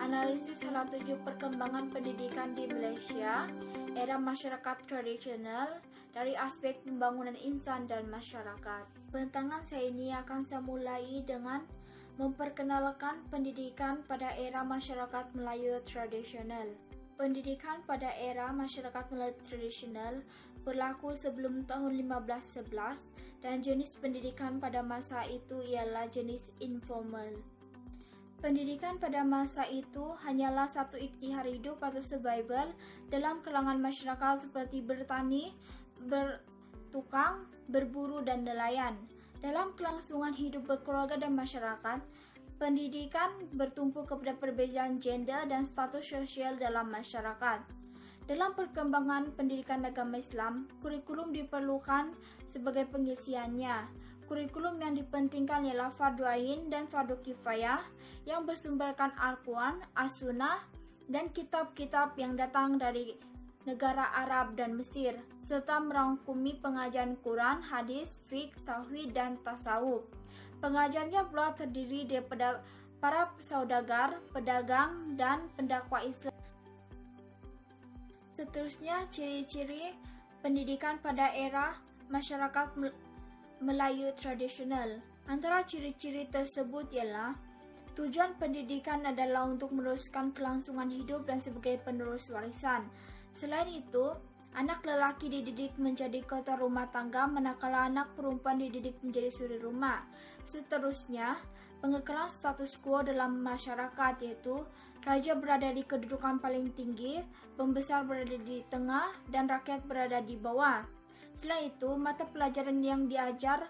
Analisis salah 7 perkembangan pendidikan di Malaysia, era masyarakat tradisional dari aspek pembangunan insan dan masyarakat. Bentangan saya ini akan saya mulai dengan memperkenalkan pendidikan pada era masyarakat Melayu tradisional. Pendidikan pada era masyarakat Melayu tradisional berlaku sebelum tahun 1511 dan jenis pendidikan pada masa itu ialah jenis informal. Pendidikan pada masa itu hanyalah satu ikhtihar hidup atau survival dalam kalangan masyarakat seperti bertani, bertukang, berburu, dan nelayan. Dalam kelangsungan hidup berkeluarga dan masyarakat, pendidikan bertumpu kepada perbezaan gender dan status sosial dalam masyarakat. Dalam perkembangan pendidikan agama Islam, kurikulum diperlukan sebagai pengisiannya. Kurikulum yang dipentingkan ialah fardu ain dan fardu kifayah yang bersumberkan Al-Quran, As-Sunnah, dan kitab-kitab yang datang dari negara Arab dan Mesir, serta merangkumi pengajaran Quran, hadis, fiqh, tauhid, dan tasawuf. Pengajarnya pula terdiri daripada para saudagar, pedagang, dan pendakwa Islam. Seterusnya, ciri-ciri pendidikan pada era masyarakat Melayu tradisional. Antara ciri-ciri tersebut ialah tujuan pendidikan adalah untuk meneruskan kelangsungan hidup dan sebagai penerus warisan. Selain itu, anak lelaki dididik menjadi ketua rumah tangga, manakala anak perempuan dididik menjadi suri rumah. Seterusnya, pengekalan status quo dalam masyarakat, yaitu raja berada di kedudukan paling tinggi, pembesar berada di tengah, dan rakyat berada di bawah. Selain itu, mata pelajaran yang diajar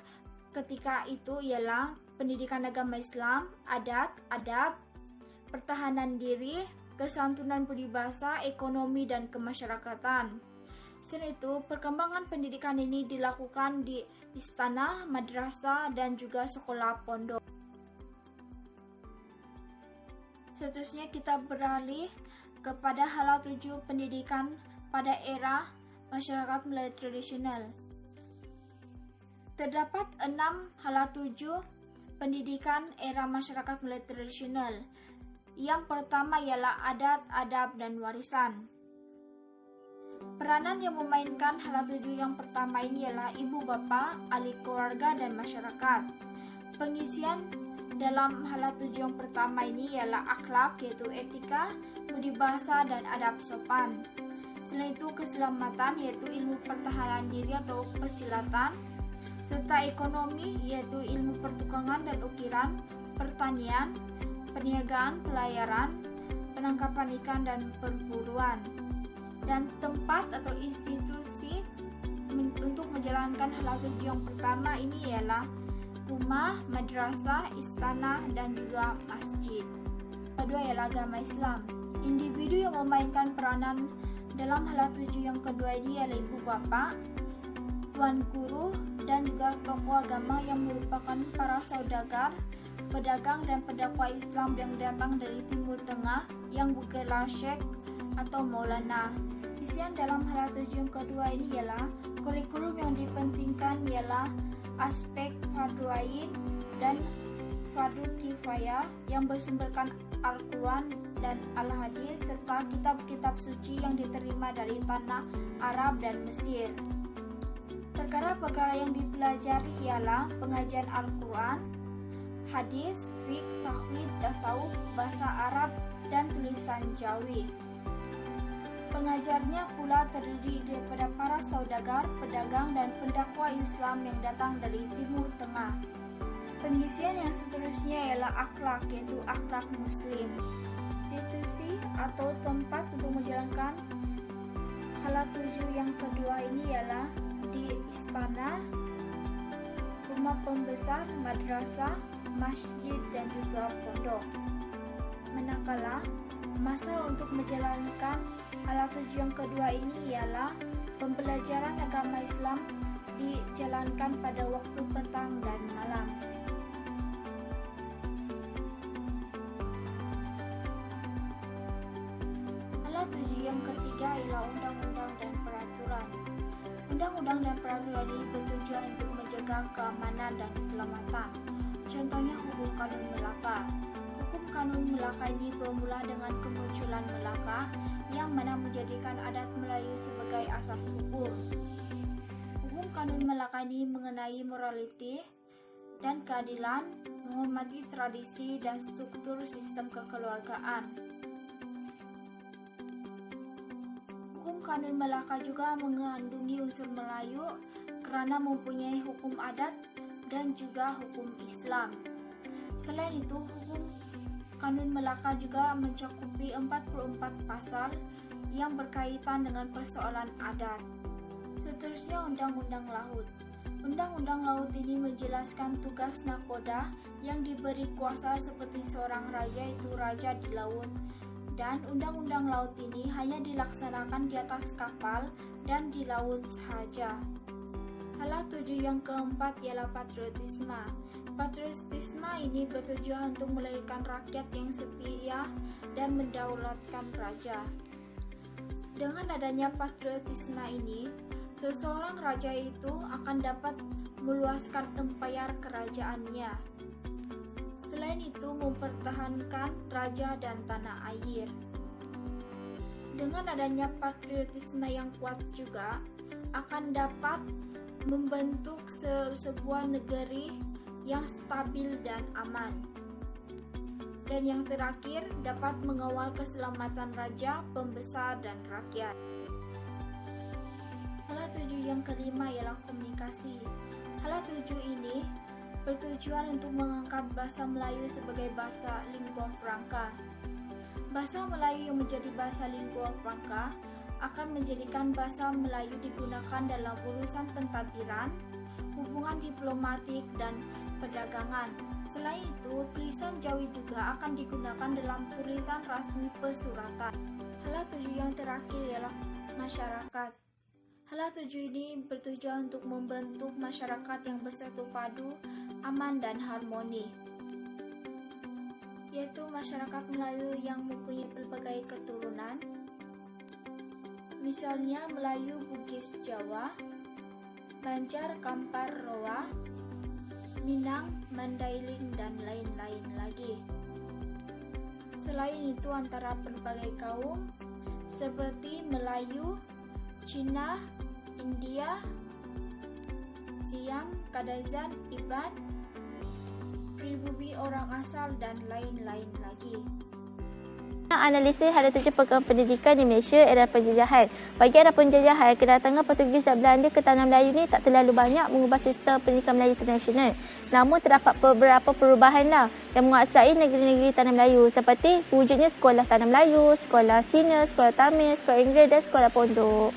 ketika itu ialah pendidikan agama Islam, adat, adab, pertahanan diri, kesantunan budi bahasa, ekonomi, dan kemasyarakatan. Selain itu, perkembangan pendidikan ini dilakukan di istana, madrasah, dan juga sekolah pondok. Seterusnya kita beralih kepada hala 7 pendidikan pada era masyarakat Melayu tradisional. Terdapat 6 hala 7 pendidikan era masyarakat Melayu tradisional. Yang pertama ialah adat, adab, dan warisan. Peranan yang memainkan hala 7 yang pertama ini ialah ibu bapa, ahli keluarga, dan masyarakat. Pengisian dalam hala 7 yang pertama ini ialah akhlak, yaitu etika, budi bahasa, dan adab sopan. Selain itu, keselamatan, yaitu ilmu pertahanan diri atau persilatan, serta ekonomi, yaitu ilmu pertukangan dan ukiran, pertanian, perniagaan, pelayaran, penangkapan ikan, dan perburuan. Dan tempat atau institusi untuk menjalankan hala 7 yang pertama ini ialah rumah, madrasah, istana, dan juga masjid. Kedua ialah agama Islam. Individu yang memainkan peranan dalam hala 7 yang kedua ini adalah ibu bapa, tuan guru, dan juga tokoh agama yang merupakan para saudagar, pedagang, dan pendakwa Islam yang datang dari Timur Tengah yang bergelar Syekh atau Maulana. Isian dalam hala 7 yang kedua ini ialah kurikulum yang dipentingkan ialah aspek fardu ain dan fardu kifayah yang bersumberkan Al-Quran dan Al-Hadis serta kitab-kitab suci yang diterima dari tanah Arab dan Mesir. Perkara-perkara yang dipelajari ialah pengajian Al-Quran, hadis, fiqh, tauhid, tasawuf, bahasa Arab, dan tulisan Jawi. Pengajarnya pula terdiri daripada para saudagar, pedagang, dan pendakwa Islam yang datang dari Timur Tengah. Pengisian yang seterusnya ialah akhlak, yaitu akhlak Muslim. Institusi atau tempat untuk menjalankan hala 7 yang kedua ini ialah di istana, rumah pembesar, madrasah, masjid, dan juga pondok. Manakala masa untuk menjalankan hala 7 yang kedua ini ialah pembelajaran agama Islam dijalankan pada waktu petang dan malam. Hala 7 yang ketiga ialah undang-undang dan peraturan. Undang-undang dan peraturan ini bertujuan untuk menjaga keamanan dan keselamatan. Contohnya hukum Kadun Melaka. Hukum Kanun Melaka ini bermula dengan kemunculan Melaka yang mana menjadikan adat Melayu sebagai asas hukum. Hukum Kanun Melaka ini mengenai moraliti dan keadilan, menghormati tradisi dan struktur sistem kekeluargaan. Hukum Kanun Melaka juga mengandungi unsur Melayu kerana mempunyai hukum adat dan juga hukum Islam. Selain itu, hukum Kanun Melaka juga mencakupi 44 pasal yang berkaitan dengan persoalan adat. Seterusnya, Undang-Undang Laut. Undang-Undang Laut ini menjelaskan tugas nakoda yang diberi kuasa seperti seorang raja, itu raja di laut. Dan Undang-Undang Laut ini hanya dilaksanakan di atas kapal dan di laut sahaja. Hal 7 yang keempat ialah patriotisme. Patriotisme ini bertujuan untuk melahirkan rakyat yang setia dan mendaulatkan raja. Dengan adanya patriotisme ini, seseorang raja itu akan dapat meluaskan empayar kerajaannya. Selain itu, mempertahankan raja dan tanah air. Dengan adanya patriotisme yang kuat juga akan dapat membentuk sebuah negeri yang stabil dan aman. Dan yang terakhir, dapat mengawal keselamatan raja, pembesar, dan rakyat. Hal 7 yang kelima ialah komunikasi. Hal 7 ini bertujuan untuk mengangkat bahasa Melayu sebagai bahasa lingua franca. Bahasa Melayu yang menjadi bahasa lingua franca akan menjadikan bahasa Melayu digunakan dalam urusan pentadbiran, hubungan diplomatik, dan perdagangan. Selain itu, tulisan Jawi juga akan digunakan dalam tulisan rasmi pesuratan. Hal 7 yang terakhir ialah masyarakat. Hal 7 ini bertujuan untuk membentuk masyarakat yang bersatu padu, aman, dan harmoni, yaitu masyarakat Melayu yang mempunyai berbagai keturunan, misalnya Melayu Bugis Jawa, Banjar Kampar Roa, Minang, Mandailing, dan lain-lain lagi. Selain itu, antara berbagai kaum seperti Melayu, Cina, India, Siam, Kadazan, Iban, pribumi orang asal, dan lain-lain lagi. Analisis hala 7 program pendidikan di Malaysia era penjajahan. Bagi era penjajahan, kedatangan Portugis dan Belanda ke tanah Melayu ni tak terlalu banyak mengubah sistem pendidikan Melayu internasional. Namun terdapat beberapa perubahanlah yang menguasai negeri-negeri tanah Melayu seperti wujudnya sekolah tanah Melayu, sekolah Cina, sekolah Tamil, sekolah Inggeris dan sekolah pondok.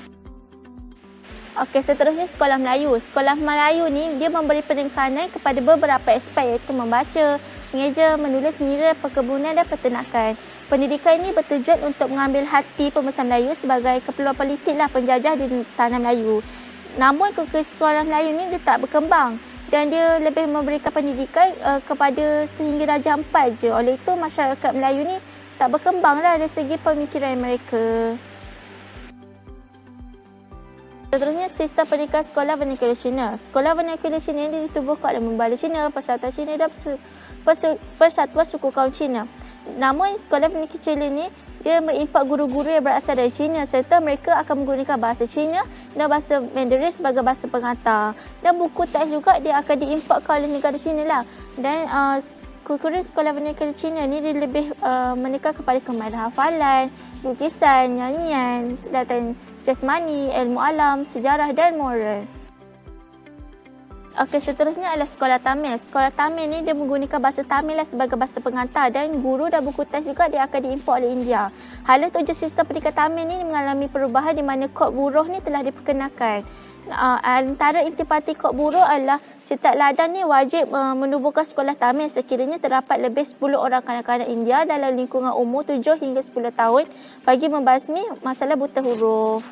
Okey, seterusnya sekolah Melayu. Sekolah Melayu ni dia memberi penekanan kepada beberapa aspek iaitu membaca, mengeja, menulis, mengira, perkebunan dan peternakan. Pendidikan ini bertujuan untuk mengambil hati pembesar Melayu sebagai keperluan politiklah penjajah di tanah Melayu. Namun sekolah Melayu ni dia tak berkembang dan dia lebih memberikan pendidikan kepada sehingga darjah 4 je. Oleh itu masyarakat Melayu ni tak berkembanglah dari segi pemikiran mereka. Seterusnya, sistem pendidikan sekolah vernacular Cina. Sekolah vernacular Cina ini ditubuhkan oleh Membala Cina, Persatuan Cina dan Persatuan Suku Kaum Cina. Namun, sekolah vernacular Cina ini dia mengimport guru-guru yang berasal dari Cina serta mereka akan menggunakan bahasa Cina dan bahasa Mandarin sebagai bahasa pengantar. Dan buku teks juga dia akan diimportkan oleh negara Cina lah. Dan kurikulum sekolah vernacular Cina ni dia lebih menekan kepada kemahiran hafalan, lukisan, nyanyian, dan jasmani, ilmu alam, sejarah dan moral. Okey, seterusnya adalah sekolah Tamil. Sekolah Tamil ni dia menggunakan bahasa Tamil lah sebagai bahasa pengantar dan guru dan buku teks juga dia akan diimport oleh India. Hala 7 sistem pendidikan Tamil ni mengalami perubahan di mana kod buruh ni telah diperkenalkan. Antara intipati kod buruh adalah setiap ladang ni wajib menubuhkan sekolah Tamil sekiranya terdapat lebih 10 orang kanak-kanak India dalam lingkungan umur 7 hingga 10 tahun bagi membasmi masalah buta huruf.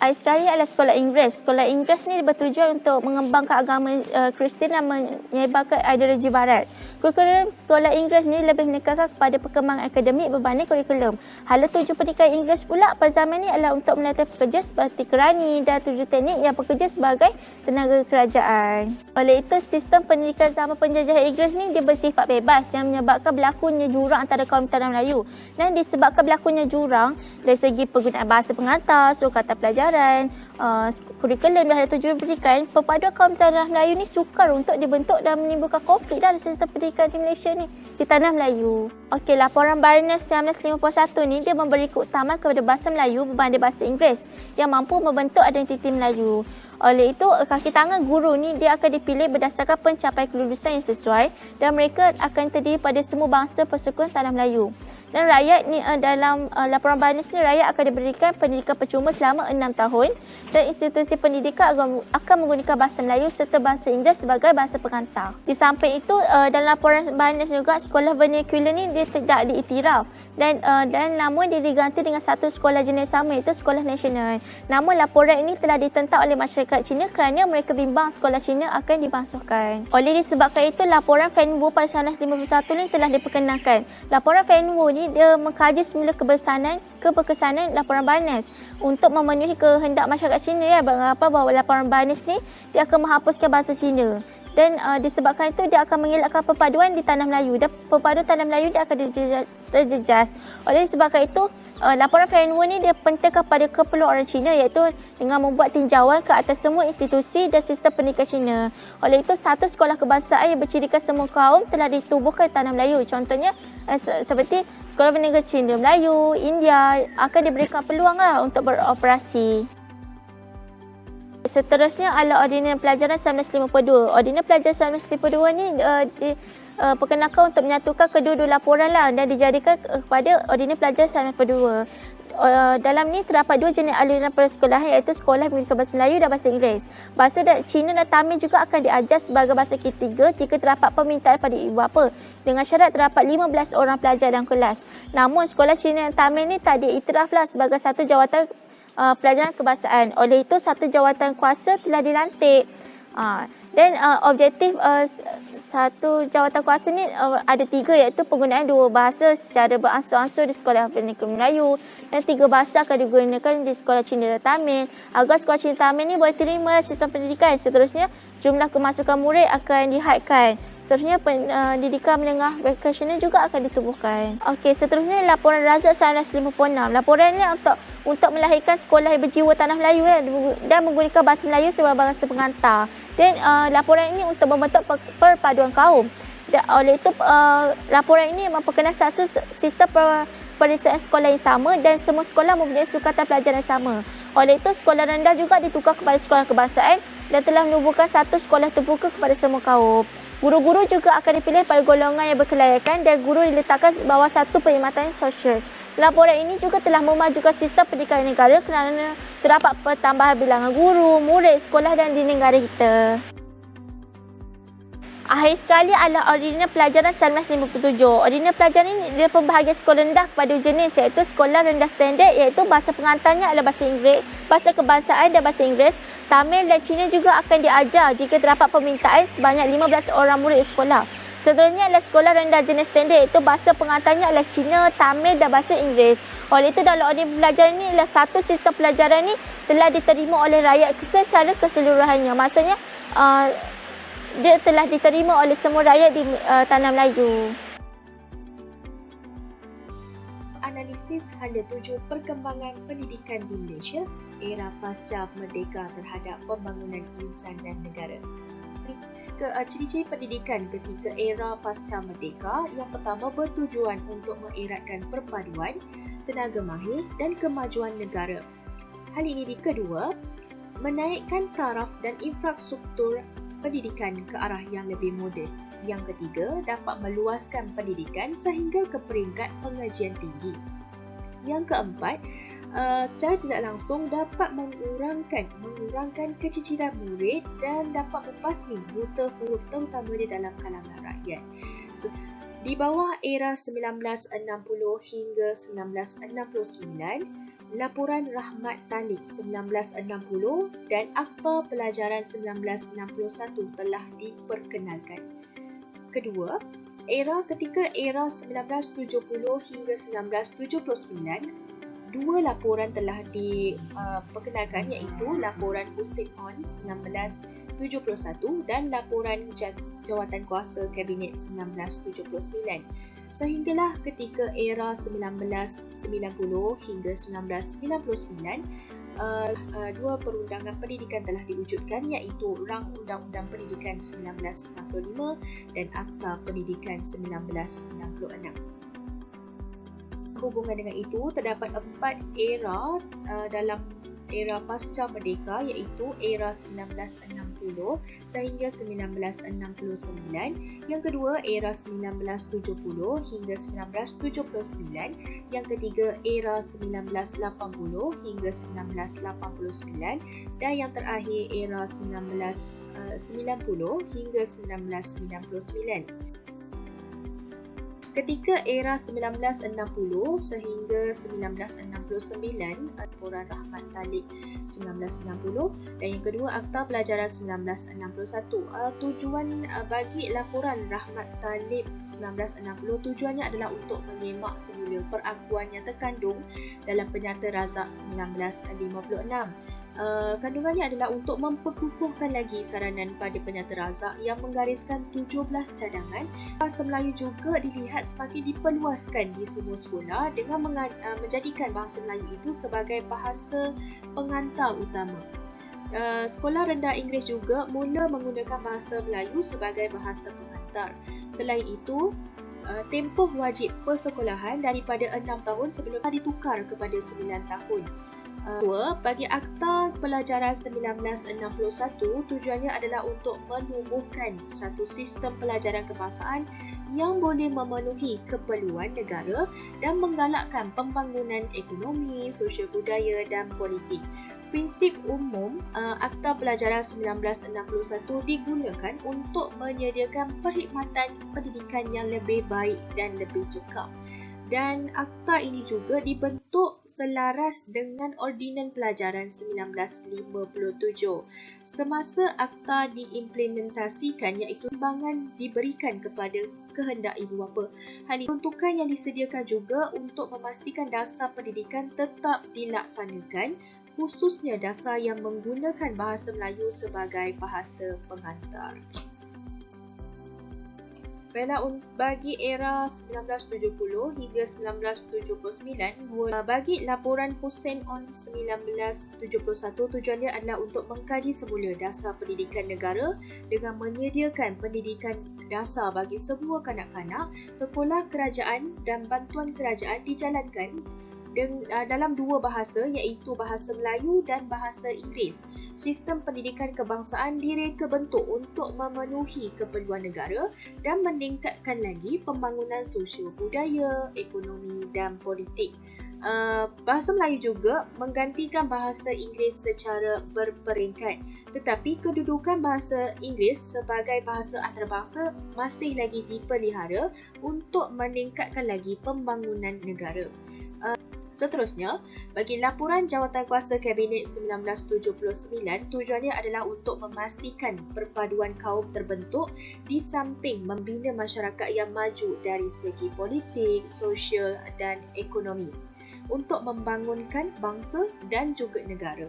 Sekali adalah sekolah Inggeris. Sekolah Inggeris ni bertujuan untuk mengembangkan agama Kristian dan menyebarkan ideologi barat. Kurikulum sekolah Inggeris ni lebih menekankan kepada perkembangan akademik berbanding kurikulum. Hala tuju pendidikan Inggeris pula pada zaman ni adalah untuk melatih pekerja seperti kerani dan tuju teknik yang bekerja sebagai tenaga kerajaan. Oleh itu, sistem pendidikan zaman penjajahan Inggeris ni dia bersifat bebas yang menyebabkan berlakunya jurang antara kaum tanah Melayu. Dan disebabkan berlakunya jurang dari segi penggunaan bahasa pengantar, sukatan pelajaran, kurikulum dan tujuan pendidikan, perpaduan kaum tanah Melayu ni sukar untuk dibentuk dan menimbulkan konflik dalam sistem pendidikan di Malaysia ni, di tanah Melayu. Okey, laporan Barnes 1951 ni dia memberi keutamaan kepada bahasa Melayu berbanding bahasa Inggeris yang mampu membentuk identiti Melayu. Oleh itu, kaki tangan guru ni dia akan dipilih berdasarkan pencapaian kelulusan yang sesuai dan mereka akan terdiri pada semua bangsa persekutuan tanah Melayu. Dan rakyat ni dalam laporan Barnes ni, rakyat akan diberikan pendidikan percuma selama 6 tahun dan institusi pendidikan akan menggunakan bahasa Melayu serta bahasa Inggeris sebagai bahasa pengantar. Di samping itu, dalam laporan Barnes juga, sekolah vernacular ni dia tidak diiktiraf dan namun dia diganti dengan satu sekolah jenis sama, iaitu sekolah nasional. Namun laporan ini telah ditentang oleh masyarakat Cina kerana mereka bimbang sekolah Cina akan dibasuhkan. Oleh disebabkan itu, laporan Fan Wu pada 1951 ni telah diperkenalkan. Laporan Fan Wu ni dia mengkaji semula keberkesanan laporan Barnes untuk memenuhi kehendak masyarakat Cina ya, bahawa laporan Barnes ni dia akan menghapuskan bahasa Cina. Dan disebabkan itu dia akan mengelakkan perpaduan di tanah Melayu dan perpaduan tanah Melayu dia akan terjejas. Oleh disebabkan itu, laporan Fan Wu ni dia penting kepada keperluan orang Cina, iaitu dengan membuat tinjauan ke atas semua institusi dan sistem pendidikan Cina. Oleh itu, satu sekolah kebangsaan yang bercirikan semua kaum telah ditubuhkan di tanah Melayu. Contohnya seperti Sekolah Vernacular Cina Melayu, India akan diberikan peluang untuk beroperasi. Seterusnya adalah Ordinan Pelajaran 1952. Ordinan Pelajaran 1952 ni perkenalkan untuk menyatukan kedua-dua laporan dan dijadikan kepada Ordinan Pelajaran 1952. Dalam ni terdapat dua jenis aliran persekolahan, iaitu sekolah menggunakan bahasa Melayu dan bahasa Inggeris. Bahasa Cina dan Tamil juga akan diajar sebagai bahasa ketiga jika terdapat permintaan pada ibu bapa, dengan syarat terdapat 15 orang pelajar dalam kelas. Namun sekolah Cina dan Tamil ni tak diiktiraflah sebagai satu jawatan pelajaran kebangsaan. Oleh itu, satu jawatan kuasa telah dilantik. Dan objektif satu jawatan kuasa ni ada 3, iaitu penggunaan 2 bahasa secara beransur-ansur di sekolah vernacular Melayu dan 3 bahasa akan digunakan di sekolah Cina dan Tamil agar sekolah Cina dan Tamil ni boleh terima sistem pendidikan. Seterusnya, jumlah kemasukan murid akan dihadkan. Seterusnya, pendidikan menengah vocational juga akan ditubuhkan. Okey, seterusnya laporan Razak 1956. Laporan ini untuk melahirkan sekolah yang berjiwa tanah Melayu dan menggunakan bahasa Melayu sebagai bahasa pengantar. Dan laporan ini untuk membentuk perpaduan kaum. Oleh itu, laporan ini memperkenalkan satu sistem periksaan sekolah yang sama dan semua sekolah mempunyai sukatan pelajaran yang sama. Oleh itu, sekolah rendah juga ditukar kepada sekolah kebangsaan dan telah menubuhkan satu sekolah terbuka kepada semua kaum. Guru-guru juga akan dipilih pada golongan yang berkelayakan dan guru diletakkan bawah satu perkhidmatan sosial. Laporan ini juga telah memajukan sistem pendidikan negara kerana terdapat pertambahan bilangan guru, murid, sekolah dan di negara kita. Akhir sekali adalah Ordinan Pelajaran 1957. Ordinan Pelajaran ini dia pembahagian sekolah rendah kepada jenis, iaitu sekolah rendah standard, iaitu bahasa pengantarnya adalah bahasa Inggeris, bahasa kebangsaan dan bahasa Inggeris. Tamil dan Cina juga akan diajar jika terdapat permintaan sebanyak 15 orang murid di sekolah. Seterusnya adalah sekolah rendah jenis standard, iaitu bahasa pengantarnya adalah Cina, Tamil dan bahasa Inggeris. Oleh itu, dalam Ordinan Pelajaran ini adalah satu sistem pelajaran ini telah diterima oleh rakyat secara keseluruhannya. Maksudnya, dia telah diterima oleh semua rakyat di tanah Melayu. Analisis hala tuju perkembangan pendidikan di Malaysia era pasca merdeka terhadap pembangunan insan dan negara. Ciri-ciri pendidikan ketika era pasca merdeka yang pertama bertujuan untuk mengeratkan perpaduan, tenaga mahir dan kemajuan negara. Hal ini kedua, menaikkan taraf dan infrastruktur pendidikan ke arah yang lebih moden. Yang ketiga, dapat meluaskan pendidikan sehingga ke peringkat pengajian tinggi. Yang keempat, secara tidak langsung dapat mengurangkan keciciran murid dan dapat membasmi buta huruf terutama di dalam kalangan rakyat. Di bawah era 1960 hingga 1969, Laporan Rahmat Tanik 1960 dan Akta Pelajaran 1961 telah diperkenalkan. Kedua, Ketika era 1970 hingga 1979, dua laporan telah diperkenalkan, iaitu laporan Hussein On 1971 dan laporan Jawatan Kuasa Kabinet 1979. Sehinggalah ketika era 1990 hingga 1999, dua perundangan pendidikan telah diwujudkan, iaitu Rang Undang-Undang Pendidikan 1995 dan Akta Pendidikan 1996. Hubungan dengan itu, terdapat 4 era dalam era pasca merdeka, iaitu era 1960 sehingga 1969, yang kedua era 1970 hingga 1979, yang ketiga era 1980 hingga 1989, dan yang terakhir era 1990 hingga 1999. Ketika era 1960 sehingga 1969, laporan Rahmat Talib 1960, dan yang kedua Akta Pelajaran 1961. Tujuan bagi laporan Rahmat Talib 1960, tujuannya adalah untuk menyemak semula perakuan yang terkandung dalam Penyata Razak 1956. Kandungannya adalah untuk memperkukuhkan lagi saranan pada Penyata Razak yang menggariskan 17 cadangan. Bahasa Melayu juga dilihat semakin diperluaskan di semua sekolah dengan menjadikan bahasa Melayu itu sebagai bahasa pengantar utama. Sekolah rendah Inggeris juga mula menggunakan bahasa Melayu sebagai bahasa pengantar. Selain itu, tempoh wajib persekolahan daripada 6 tahun sebelum ditukar kepada 9 tahun. Bagi Akta Pelajaran 1961, tujuannya adalah untuk menumbuhkan satu sistem pelajaran kebangsaan yang boleh memenuhi keperluan negara dan menggalakkan pembangunan ekonomi, sosial budaya dan politik. Prinsip umum Akta Pelajaran 1961 digunakan untuk menyediakan perkhidmatan pendidikan yang lebih baik dan lebih cekap. Dan akta ini juga dibentuk selaras dengan Ordinan Pelajaran 1957. Semasa akta diimplementasikan, iaitu sumbangan diberikan kepada kehendak ibu bapa. Hal ini peruntukan yang disediakan juga untuk memastikan dasar pendidikan tetap dilaksanakan, khususnya dasar yang menggunakan bahasa Melayu sebagai bahasa pengantar. Bagi era 1970 hingga 1979, bagi laporan Hussein On 1971, tujuannya adalah untuk mengkaji semula dasar pendidikan negara dengan menyediakan pendidikan dasar bagi semua kanak-kanak. Sekolah kerajaan dan bantuan kerajaan dijalankan dalam dua bahasa, iaitu bahasa Melayu dan bahasa Inggeris. Sistem pendidikan kebangsaan direka bentuk untuk memenuhi keperluan negara dan meningkatkan lagi pembangunan sosio budaya, ekonomi dan politik. Bahasa Melayu juga menggantikan bahasa Inggeris secara berperingkat, tetapi kedudukan bahasa Inggeris sebagai bahasa antarabangsa masih lagi dipelihara untuk meningkatkan lagi pembangunan negara. Seterusnya, bagi laporan Jawatan Kuasa Kabinet 1979, tujuannya adalah untuk memastikan perpaduan kaum terbentuk di samping membina masyarakat yang maju dari segi politik, sosial dan ekonomi untuk membangunkan bangsa dan juga negara.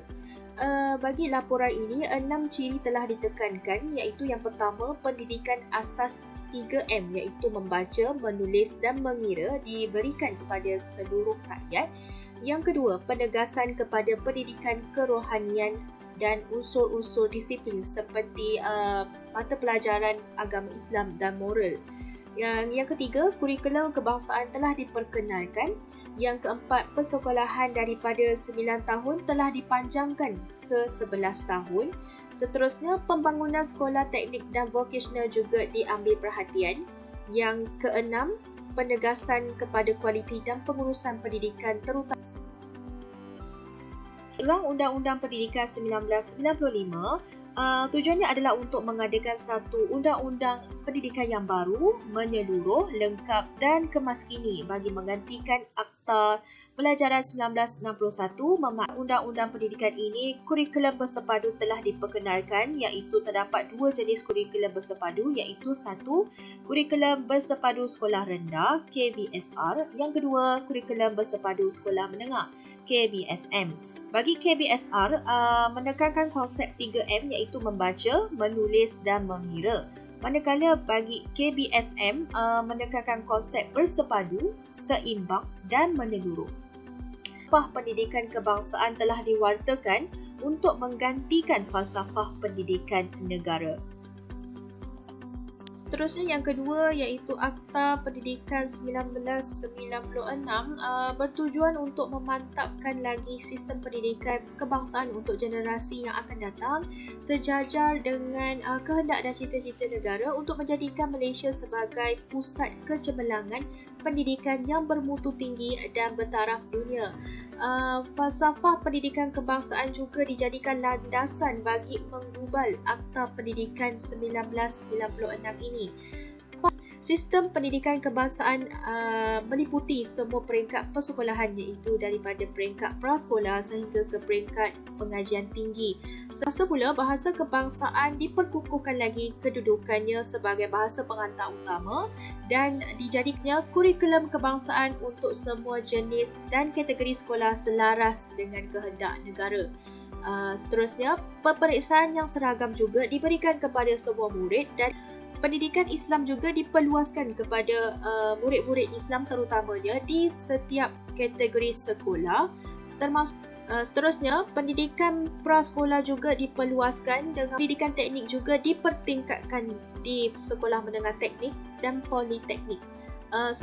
Bagi laporan ini, 6 ciri telah ditekankan, iaitu yang pertama, pendidikan asas 3M, iaitu membaca, menulis dan mengira diberikan kepada seluruh rakyat. Yang kedua, penegasan kepada pendidikan kerohanian dan unsur-unsur disiplin seperti mata pelajaran agama Islam dan moral. Yang ketiga, kurikulum kebangsaan telah diperkenalkan. Yang keempat, persekolahan daripada 9 tahun telah dipanjangkan ke 11 tahun. Seterusnya, pembangunan sekolah teknik dan vokasional juga diambil perhatian. Yang keenam, penegasan kepada kualiti dan pengurusan pendidikan terutama. Rang Undang-Undang Pendidikan 1995 tujuannya adalah untuk mengadakan satu undang-undang pendidikan yang baru, menyeluruh, lengkap dan kemaskini bagi menggantikan Akta Akta Pelajaran 1961, Undang-Undang Pendidikan ini, kurikulum bersepadu telah diperkenalkan, iaitu terdapat dua jenis kurikulum bersepadu, iaitu satu, kurikulum bersepadu sekolah rendah KBSR, yang kedua, kurikulum bersepadu sekolah menengah KBSM. Bagi KBSR, menekankan konsep 3M iaitu membaca, menulis dan mengira. Manakala bagi KBSM, menekankan konsep bersepadu, seimbang dan menyeluruh. Falsafah pendidikan kebangsaan telah diwartakan untuk menggantikan falsafah pendidikan negara. Seterusnya yang kedua iaitu Akta Pendidikan 1996 bertujuan untuk memantapkan lagi sistem pendidikan kebangsaan untuk generasi yang akan datang sejajar dengan kehendak dan cita-cita negara untuk menjadikan Malaysia sebagai pusat kecemerlangan pendidikan yang bermutu tinggi dan bertaraf dunia. Falsafah pendidikan kebangsaan juga dijadikan landasan bagi menggubal Akta Pendidikan 1996 ini. Sistem pendidikan kebangsaan meliputi semua peringkat persekolahan iaitu daripada peringkat prasekolah sehingga ke peringkat pengajian tinggi. Semula bahasa kebangsaan diperkukuhkan lagi kedudukannya sebagai bahasa pengantar utama dan dijadikannya kurikulum kebangsaan untuk semua jenis dan kategori sekolah selaras dengan kehendak negara. Seterusnya, peperiksaan yang seragam juga diberikan kepada semua murid dan pendidikan Islam juga diperluaskan kepada murid-murid Islam terutamanya di setiap kategori sekolah. Termasuk seterusnya, pendidikan prasekolah juga diperluaskan dengan pendidikan teknik juga dipertingkatkan di sekolah menengah teknik dan politeknik.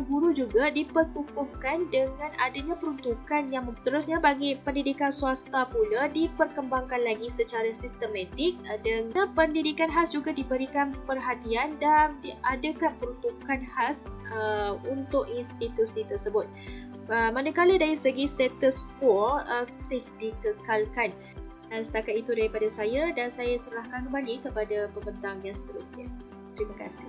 Guru juga diperkukuhkan dengan adanya peruntukan yang seterusnya bagi pendidikan swasta pula diperkembangkan lagi secara sistematik dengan pendidikan khas juga diberikan perhatian dan diadakan peruntukan khas untuk institusi tersebut. Manakala dari segi status quo masih dikekalkan. Setakat itu daripada saya dan saya serahkan kembali kepada pembentang yang seterusnya. Terima kasih.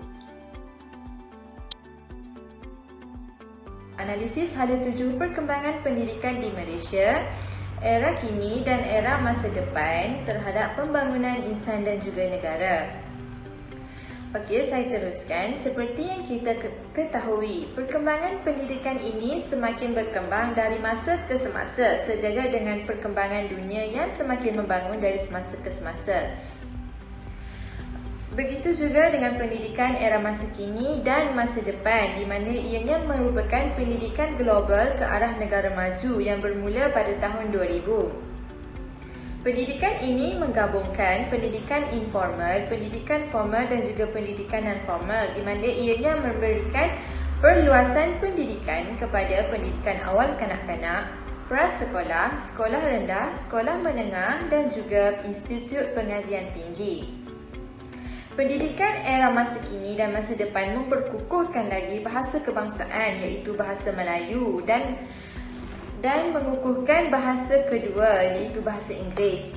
Analisis hala tuju perkembangan pendidikan di Malaysia, era kini dan era masa depan terhadap pembangunan insan dan juga negara. Okey, saya teruskan. Seperti yang kita ketahui, perkembangan pendidikan ini semakin berkembang dari masa ke semasa sejajar dengan perkembangan dunia yang semakin membangun dari semasa ke semasa. Begitu juga dengan pendidikan era masa kini dan masa depan di mana ianya merupakan pendidikan global ke arah negara maju yang bermula pada tahun 2000. Pendidikan ini menggabungkan pendidikan informal, pendidikan formal dan juga pendidikan non-formal di mana ianya memberikan perluasan pendidikan kepada pendidikan awal kanak-kanak, prasekolah, sekolah rendah, sekolah menengah dan juga institut pengajian tinggi. Pendidikan era masa kini dan masa depan memperkukuhkan lagi bahasa kebangsaan iaitu bahasa Melayu dan mengukuhkan bahasa kedua iaitu bahasa Inggeris.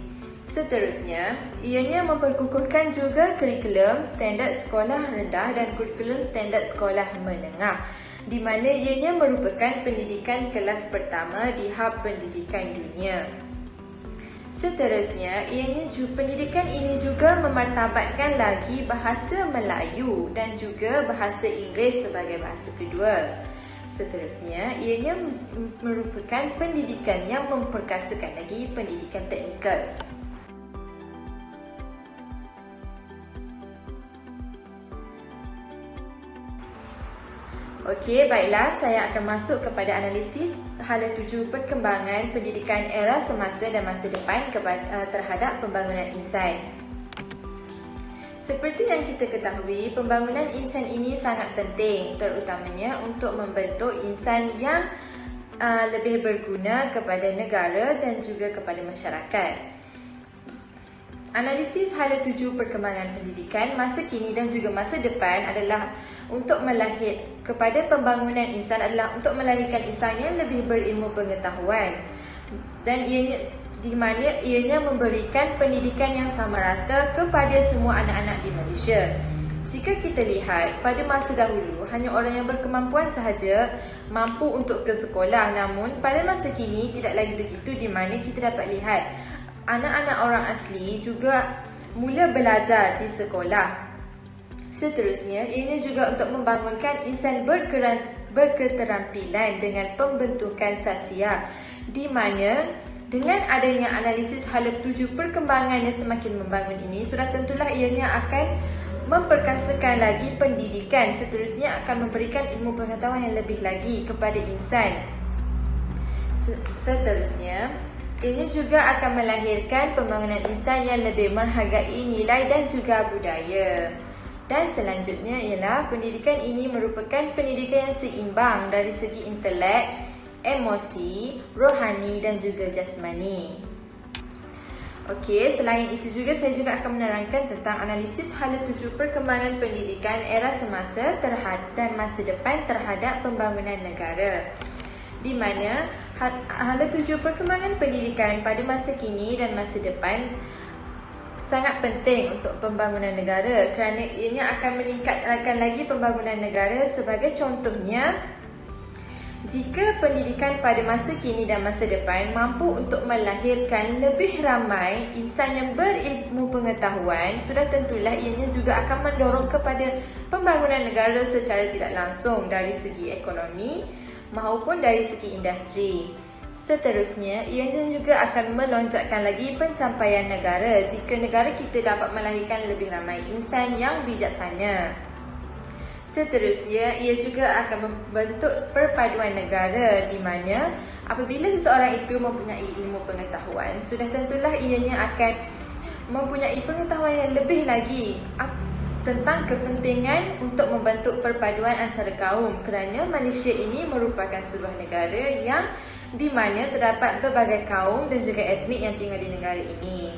Seterusnya, ianya memperkukuhkan juga kurikulum standard sekolah rendah dan kurikulum standard sekolah menengah di mana ianya merupakan pendidikan kelas pertama di hub pendidikan dunia. Seterusnya, pendidikan ini juga memartabatkan lagi bahasa Melayu dan juga bahasa Inggeris sebagai bahasa kedua. Seterusnya, ianya merupakan pendidikan yang memperkasakan lagi pendidikan teknikal. Okey, baiklah, saya akan masuk kepada analisis hala tuju perkembangan pendidikan era semasa dan masa depan terhadap pembangunan insan. Seperti yang kita ketahui, pembangunan insan ini sangat penting terutamanya untuk membentuk insan yang lebih berguna kepada negara dan juga kepada masyarakat. Analisis hala tuju perkembangan pendidikan masa kini dan juga masa depan adalah untuk kepada pembangunan insan adalah untuk melahirkan insan yang lebih berilmu pengetahuan dan di mana ianya memberikan pendidikan yang sama rata kepada semua anak-anak di Malaysia. Jika kita lihat, pada masa dahulu, hanya orang yang berkemampuan sahaja mampu untuk ke sekolah. Namun, pada masa kini tidak lagi begitu, di mana kita dapat lihat anak-anak orang asli juga mula belajar di sekolah. Seterusnya, ianya juga untuk membangunkan insan berketerampilan dengan pembentukan sastia, di mana dengan adanya analisis hala 7 perkembangan yang semakin membangun ini, sudah tentulah ianya akan memperkasakan lagi pendidikan. Seterusnya akan memberikan ilmu pengetahuan yang lebih lagi kepada insan. Seterusnya, ini juga akan melahirkan pembangunan insan yang lebih menghargai nilai dan juga budaya. Dan selanjutnya ialah pendidikan ini merupakan pendidikan yang seimbang dari segi intelek, emosi, rohani dan juga jasmani. Okey, selain itu juga saya juga akan menerangkan tentang analisis hala 7 perkembangan pendidikan era semasa dan masa depan terhadap pembangunan negara. Di mana hala 7 perkembangan pendidikan pada masa kini dan masa depan sangat penting untuk pembangunan negara kerana ianya akan meningkatkan lagi pembangunan negara. Sebagai contohnya, jika pendidikan pada masa kini dan masa depan mampu untuk melahirkan lebih ramai insan yang berilmu pengetahuan, sudah tentulah ianya juga akan mendorong kepada pembangunan negara secara tidak langsung dari segi ekonomi maupun dari segi industri. Seterusnya, ianya juga akan melonjakkan lagi pencapaian negara jika negara kita dapat melahirkan lebih ramai insan yang bijaksana. Seterusnya, ia juga akan membentuk perpaduan negara di mana apabila seseorang itu mempunyai ilmu pengetahuan, sudah tentulah ianya akan mempunyai pengetahuan yang lebih lagi tentang kepentingan untuk membentuk perpaduan antara kaum, kerana Malaysia ini merupakan sebuah negara yang di mana terdapat berbagai kaum dan juga etnik yang tinggal di negara ini.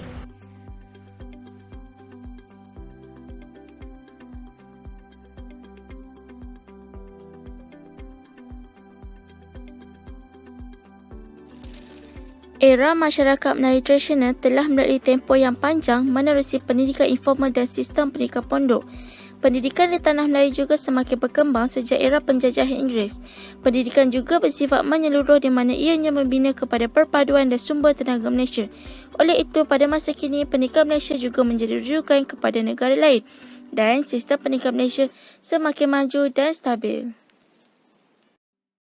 Era masyarakat Melayu tradisional telah melalui tempoh yang panjang menerusi pendidikan informal dan sistem pendidikan pondok. Pendidikan di tanah Melayu juga semakin berkembang sejak era penjajahan Inggeris. Pendidikan juga bersifat menyeluruh di mana ianya membina kepada perpaduan dan sumber tenaga Malaysia. Oleh itu, pada masa kini, pendidikan Malaysia juga menjadi rujukan kepada negara lain dan sistem pendidikan Malaysia semakin maju dan stabil.